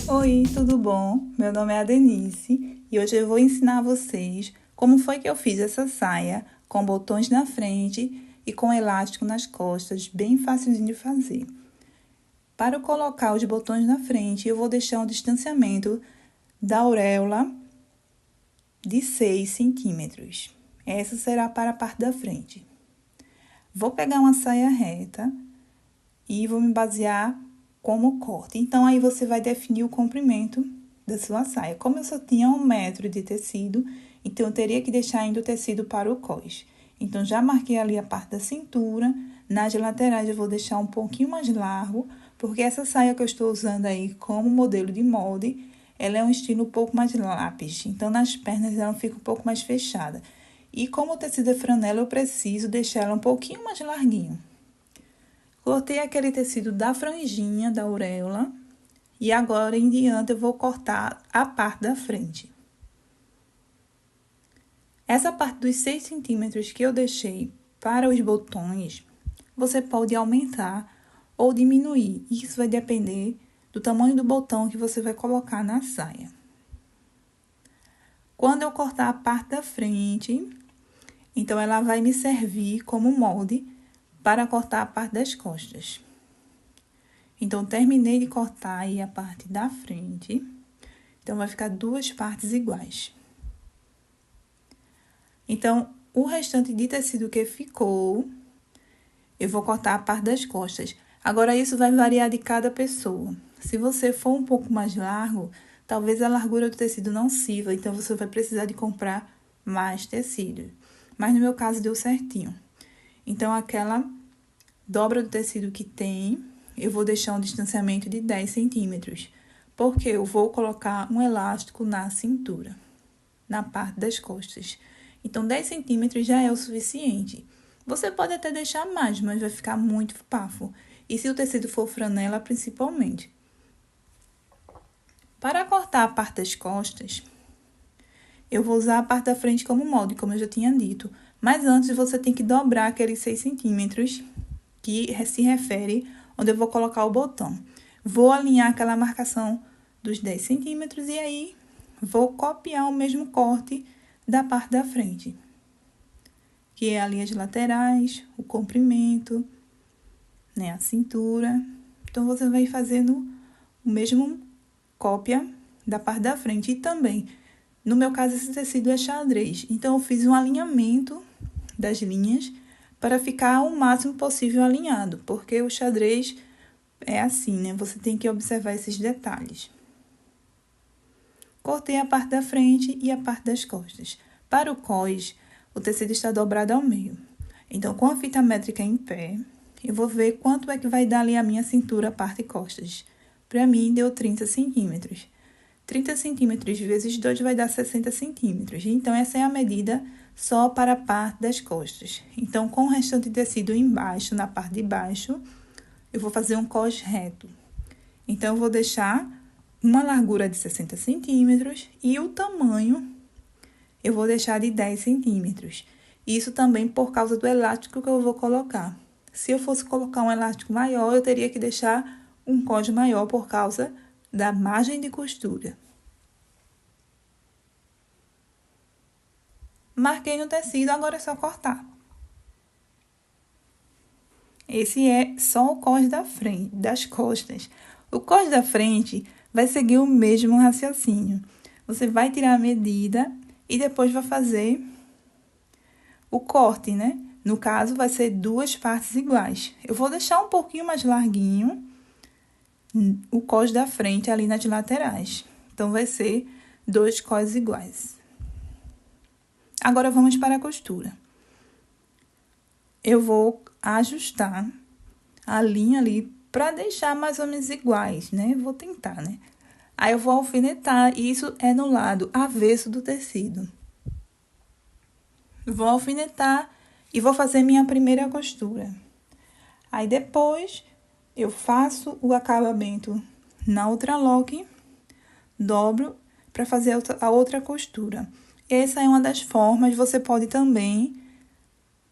Oi, tudo bom? Meu nome é Denise e hoje eu vou ensinar a vocês como foi que eu fiz essa saia com botões na frente e com elástico nas costas, bem fácilzinho de fazer. Para eu colocar os botões na frente, eu vou deixar um distanciamento da auréola de 6 centímetros. Essa será para a parte da frente. Vou pegar uma saia reta e vou me basear como corte. Então, aí você vai definir o comprimento da sua saia. Como eu só tinha 1 metro de tecido, então eu teria que deixar ainda o tecido para o cós. Então, já marquei ali a parte da cintura. Nas laterais eu vou deixar um pouquinho mais largo, porque essa saia que eu estou usando aí como modelo de molde, ela é um estilo um pouco mais lápis. Então, nas pernas ela fica um pouco mais fechada. E como o tecido é franela, eu preciso deixar ela um pouquinho mais larguinho. Cortei aquele tecido da franjinha da auréola e agora em diante eu vou cortar a parte da frente. Essa parte dos 6 centímetros que eu deixei para os botões, você pode aumentar ou diminuir. Isso vai depender do tamanho do botão que você vai colocar na saia. Quando eu cortar a parte da frente, então ela vai me servir como molde para cortar a parte das costas. Então, terminei de cortar aí a parte da frente. Então, vai ficar 2 partes iguais. Então, o restante de tecido que ficou, eu vou cortar a parte das costas. Agora, isso vai variar de cada pessoa. Se você for um pouco mais largo, talvez a largura do tecido não sirva. Então, você vai precisar de comprar mais tecido. Mas, no meu caso, deu certinho. Então, aquela dobra do tecido que tem, eu vou deixar um distanciamento de 10 centímetros, porque eu vou colocar um elástico na cintura, na parte das costas. Então, 10 centímetros já é o suficiente. Você pode até deixar mais, mas vai ficar muito pafo. E se o tecido for franela, principalmente. Para cortar a parte das costas, eu vou usar a parte da frente como molde, como eu já tinha dito. Mas antes, você tem que dobrar aqueles 6 centímetros que se refere onde eu vou colocar o botão. Vou alinhar aquela marcação dos 10 centímetros e aí vou copiar o mesmo corte da parte da frente, que é ali as laterais, o comprimento, né, a cintura. Então, você vai fazendo o mesmo cópia da parte da frente. E também, no meu caso, esse tecido é xadrez. Então, eu fiz um alinhamento das linhas para ficar o máximo possível alinhado, porque o xadrez é assim, né? Você tem que observar esses detalhes. Cortei a parte da frente e a parte das costas. Para o cós, o tecido está dobrado ao meio. Então, com a fita métrica em pé, eu vou ver quanto é que vai dar ali a minha cintura, parte e costas. Para mim, deu 30 centímetros. 30 centímetros vezes 2 vai dar 60 centímetros. Então, essa é a medida só para a parte das costas. Então, com o restante de tecido embaixo, na parte de baixo, eu vou fazer um cós reto. Então, eu vou deixar uma largura de 60 centímetros e o tamanho eu vou deixar de 10 centímetros. Isso também por causa do elástico que eu vou colocar. Se eu fosse colocar um elástico maior, eu teria que deixar um cós maior por causa da margem de costura. Marquei no tecido, agora é só cortar. Esse é só o cós da frente, das costas. O cós da frente vai seguir o mesmo raciocínio. Você vai tirar a medida e depois vai fazer o corte, né? No caso, vai ser 2 partes iguais. Eu vou deixar um pouquinho mais larguinho o cós da frente ali nas laterais. Então, vai ser 2 cós iguais. Agora, vamos para a costura. Eu vou ajustar a linha ali para deixar mais ou menos iguais, né? Vou tentar, né? Aí, eu vou alfinetar, e isso é no lado avesso do tecido. Vou alfinetar e vou fazer minha primeira costura. Aí, depois, eu faço o acabamento na ultralock, dobro para fazer a outra costura. Essa é uma das formas. Você pode também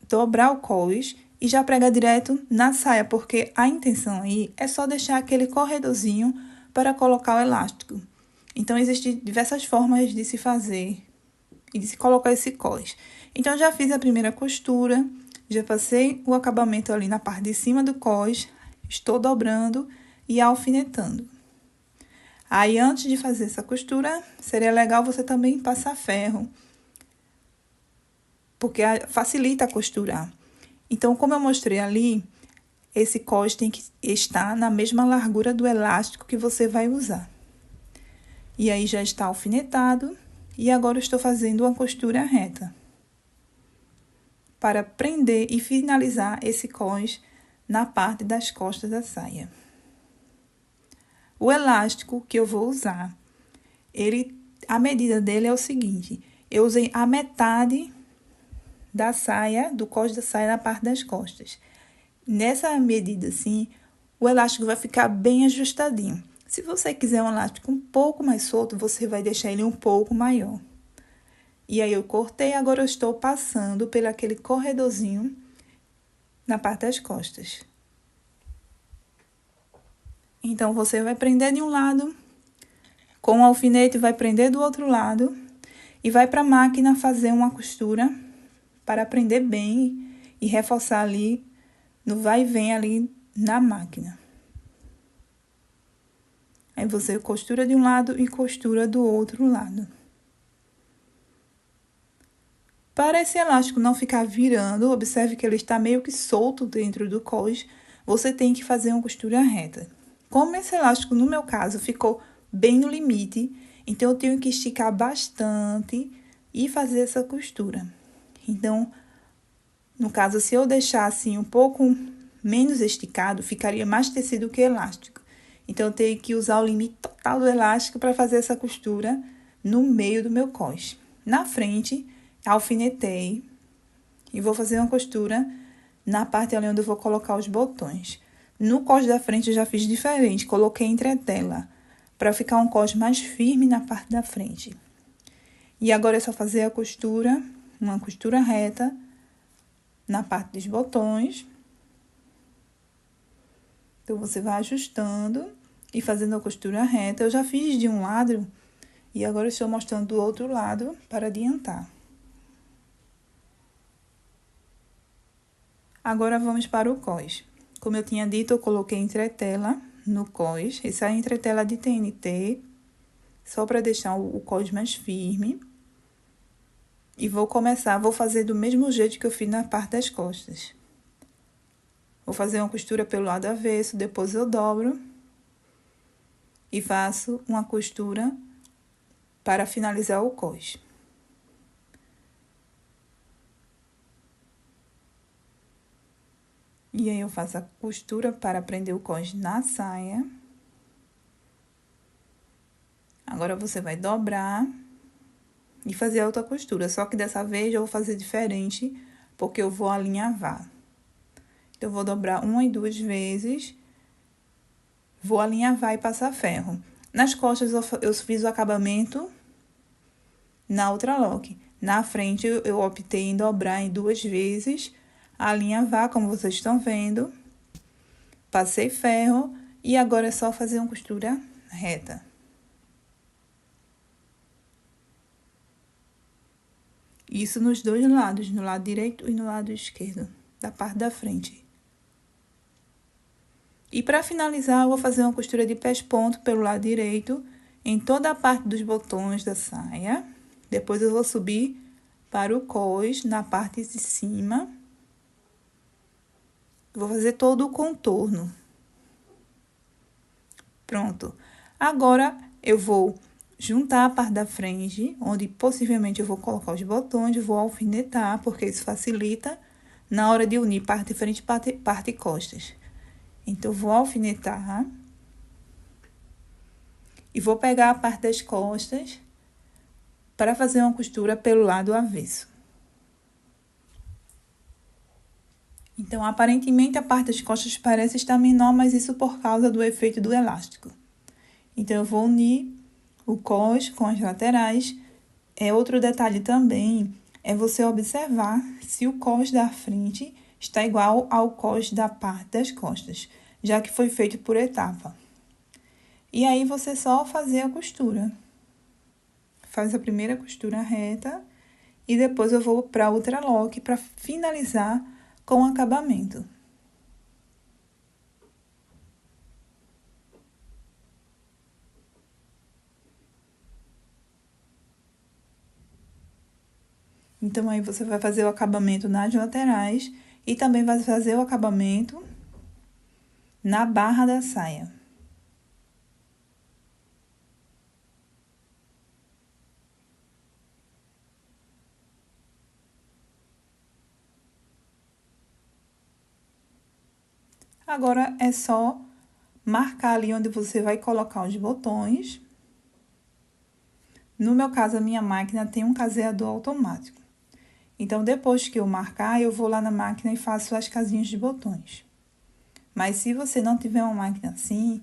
dobrar o cós e já prega direto na saia, porque a intenção aí é só deixar aquele corredorzinho para colocar o elástico. Então, existem diversas formas de se fazer e de se colocar esse cós. Então, já fiz a primeira costura, já passei o acabamento ali na parte de cima do cós, estou dobrando e alfinetando. Aí, antes de fazer essa costura, seria legal você também passar ferro, porque facilita a costurar. Então, como eu mostrei ali, esse cós tem que estar na mesma largura do elástico que você vai usar. E aí, já está alfinetado. E agora, eu estou fazendo uma costura reta para prender e finalizar esse cós na parte das costas da saia. O elástico que eu vou usar, a medida dele é o seguinte: eu usei a metade da saia, do cós da saia na parte das costas. Nessa medida assim, o elástico vai ficar bem ajustadinho. Se você quiser um elástico um pouco mais solto, você vai deixar ele um pouco maior. E aí, eu cortei, agora eu estou passando pelo aquele corredorzinho na parte das costas. Então, você vai prender de um lado, com o alfinete vai prender do outro lado e vai para a máquina fazer uma costura para prender bem e reforçar ali no vai e vem ali na máquina. Aí, você costura de um lado e costura do outro lado. Para esse elástico não ficar virando, observe que ele está meio que solto dentro do cós, você tem que fazer uma costura reta. Como esse elástico, no meu caso, ficou bem no limite, então eu tenho que esticar bastante e fazer essa costura. Então, no caso, se eu deixar assim um pouco menos esticado, ficaria mais tecido que elástico. Então, eu tenho que usar o limite total do elástico para fazer essa costura no meio do meu cós. Na frente, alfinetei e vou fazer uma costura na parte ali onde eu vou colocar os botões. No cós da frente eu já fiz diferente, coloquei entretela para ficar um cós mais firme na parte da frente. E agora é só fazer a costura, uma costura reta na parte dos botões. Então, você vai ajustando e fazendo a costura reta. Eu já fiz de um lado e agora estou mostrando do outro lado para adiantar. Agora, vamos para o cós. Como eu tinha dito, eu coloquei entretela no cós. Essa é a entretela de TNT, só para deixar o cós mais firme. E vou fazer do mesmo jeito que eu fiz na parte das costas. Vou fazer uma costura pelo lado avesso, depois eu dobro e faço uma costura para finalizar o cós. E aí, eu faço a costura para prender o cós na saia. Agora, você vai dobrar e fazer a outra costura. Só que dessa vez, eu vou fazer diferente, porque eu vou alinhavar. Então, eu vou dobrar 1 e 2 vezes, vou alinhavar e passar ferro. Nas costas, eu fiz o acabamento na ultralock. Na frente, eu optei em dobrar em 2 vezes, alinhavar, como vocês estão vendo. Passei ferro e agora é só fazer uma costura reta. Isso nos dois lados, no lado direito e no lado esquerdo, da parte da frente. E para finalizar, eu vou fazer uma costura de pés-ponto pelo lado direito, em toda a parte dos botões da saia. Depois, eu vou subir para o cós, na parte de cima. Vou fazer todo o contorno. Pronto. Agora, eu vou juntar a parte da frente, onde possivelmente eu vou colocar os botões, vou alfinetar, porque isso facilita na hora de unir parte frente, parte e costas. Então, eu vou alfinetar e vou pegar a parte das costas para fazer uma costura pelo lado avesso. Então, aparentemente, a parte das costas parece estar menor, mas isso por causa do efeito do elástico. Então, eu vou unir o cós com as laterais. Outro detalhe também é você observar se o cós da frente está igual ao cós da parte das costas, já que foi feito por etapa. E aí, você só fazer a costura. Faz a primeira costura reta e depois eu vou para outra ultralock para finalizar com o acabamento. Então, aí você vai fazer o acabamento nas laterais e também vai fazer o acabamento na barra da saia. Agora, é só marcar ali onde você vai colocar os botões. No meu caso, a minha máquina tem um caseador automático. Então, depois que eu marcar, eu vou lá na máquina e faço as casinhas de botões. Mas se você não tiver uma máquina assim,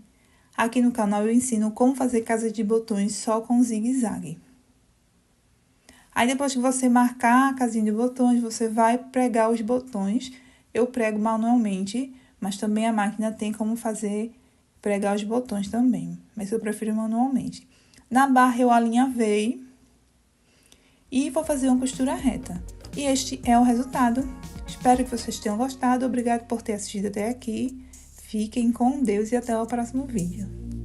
aqui no canal eu ensino como fazer casa de botões só com zigue-zague. Aí, depois que você marcar a casinha de botões, você vai pregar os botões. Eu prego manualmente, mas também a máquina tem como pregar os botões também, mas eu prefiro manualmente. Na barra eu alinhavei e vou fazer uma costura reta. E este é o resultado. Espero que vocês tenham gostado. Obrigado por ter assistido até aqui. Fiquem com Deus e até o próximo vídeo.